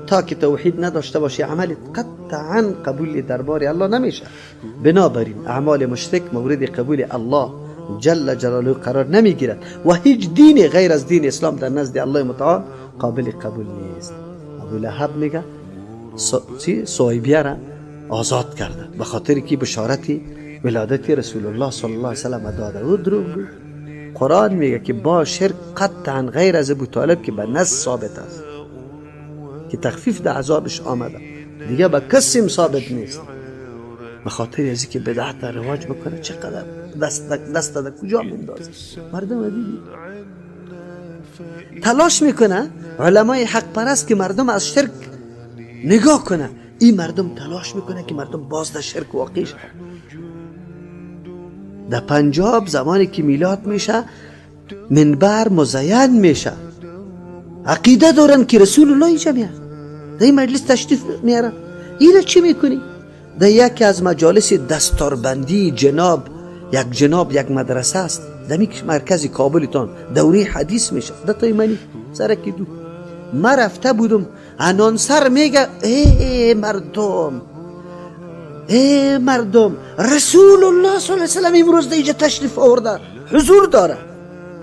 تا که توحید نداشته باشی عملت قطعا قبول دربار الله نمیشه. بنابراین اعمال مشرک مورد قبول الله جل جلاله قرار نمیگیرد و هیچ دین غیر از دین اسلام در نزد الله متعال قابل قبول نیست. ابو لهب میگه صهیبیه را آزاد کرده به خاطر که بشارتی ولادت رسول الله صلی الله علیه وسلم داده و دروغ بود. قرآن میگه که با شرک قطعا غیر از ابو طالب که به نص ثابت است که تخفیف در عذابش آمده دیگه به کسی ثابت نیست. به خاطر از که بدعت رواج بکنه چقدر دست در کجا میندازه. مردم دیدی تلاش میکنه علمای حق پرست که مردم از شرک نگاه کنه. این مردم تلاش میکنه که مردم باز در شرک واقع شد. در پنجاب زمانی که میلاد میشه منبر مزین میشه، عقیده دارن که رسول الله اینجا میاد، در این مجلس تشریف میاره. اینا چی میکنی؟ در یکی از مجالس دستاربندی جناب یک مدرسه است در مرکز کابلتان دوره حدیث میشه. در تای منی سرکی دو ما رفته بودم، انانسر میگه ای مردم رسول الله صلی الله علیه وسلم امروز در اینجا تشریف آورده، حضور داره.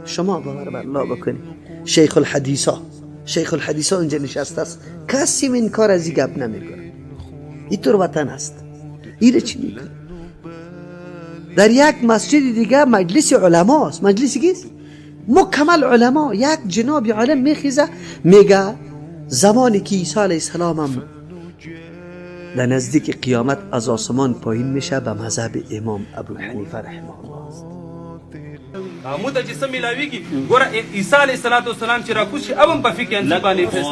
شما باور بر الله بکنید شیخ الحدیثا اینجا نشسته است، کسی من کار از این گپ نمیکنه. اینطور وطن است. ایره چی میکنه؟ در یک مسجد دیگه مجلس علما است. مجلسی کیست؟ مکمل علما. یک جناب عالم میخیزه میگه زمانی که عیسی علیه السلام هم در نزدیک قیامت از آسمان پایین میشه به مذهب امام ابو حنیفه رحمه الله است. متجسم ملاویږي ګوره عیسی علیه السلام چې راکوز شي ابم په فقه انفي باندې فقه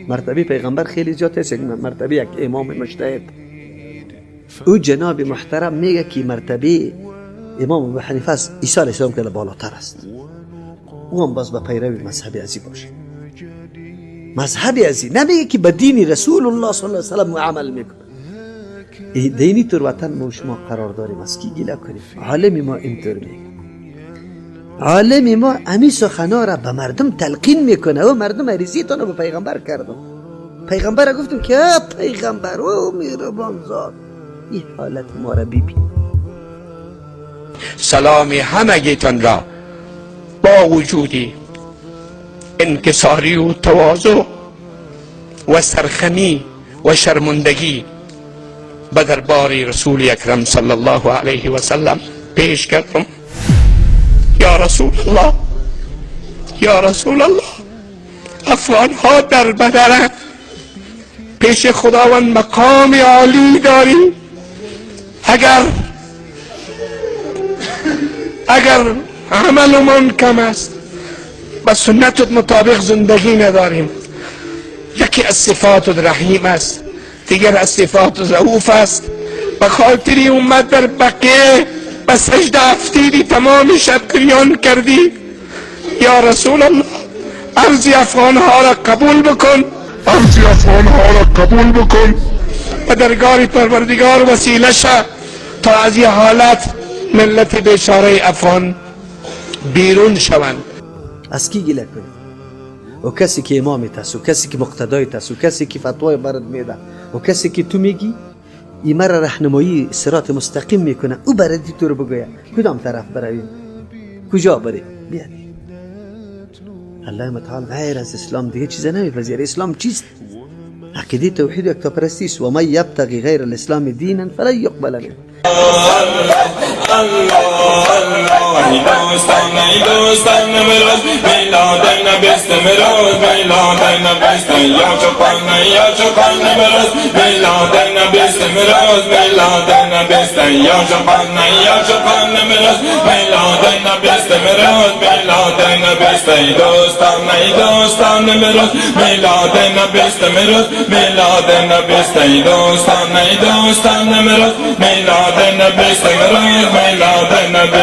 مرتبه پیغمبر خیلی جاته است. مرتبه یک امام مجتهد، او جناب محترم میگه که مرتبه امام ابو حنیفه است، عیسی علیه السلام که بالاتر است. او هم باز به پیروی مذهب ازی باشه. مذهب ازی نمیگه که به دین رسول الله صلی الله علیه و عمل میکنه. دینی تر وطن ما شما قرار داریم از کی گله کنیم؟ عالم ما اینطور میگه. عالم ما امی سخنا را به مردم تلقین میکنه و مردم عریضیتان رو به پیغمبر کردن. پیغمبر را گفتم که پیغمبر او مهربان ذات، این حالت ما را ببین. سلام همگیتان را با وجودی انکساری و تواضع و سرخمی و شرمندگی به دربار رسول اکرم صلی الله علیه و سلم پیش کردم. یا رسول الله، یا رسول الله، افغان ها در بدرند، پیش خداوند مقام عالی داریم. اگر عملمان کم است، به سنت مطابق زندگی نداریم. یکی از صفات رحیم است، دیگر از صفات رؤوف است. به خاطری اومد در بقیه به سجده افتیدی، تمام شب گریان کردی. یا رسول الله، عرض افغان ها را قبول بکن، عرض افغان ها را قبول بکن، به درگاه پروردگار وسیله شد تا از این حالت ملت بیچاره افغان بیرون شوند. از کی گله کنی؟ و کسی که امامت است، و کسی که مقتدایت است، و کسی که فتوای برات میده، و کسی که تو میگی این مرا رهنمایی صراط مستقیم میکنه، او برای تو رو بگوید کدام طرف برویم، کجا بریم. بیاد الله متعال غیر از اسلام دیگه چیز نمیپذیره. اسلام چیست؟ عقیده توحید و یکتاپرستی است. و من یبتغی غیر الاسلام دینا فلن یقبل منه. دوستان امروز میلاد نبی است، امروز میلاد نبی است، یا چوپان امروز میلاد نبی است، امروز میلاد نبی است، یا چوپان امروز میلاد نبی است، امروز میلاد نبی است. دوستان امروز میلاد نبی است، امروز میلاد نبی است، دوستان امروز میلاد نبی است، امروز میلاد نبی.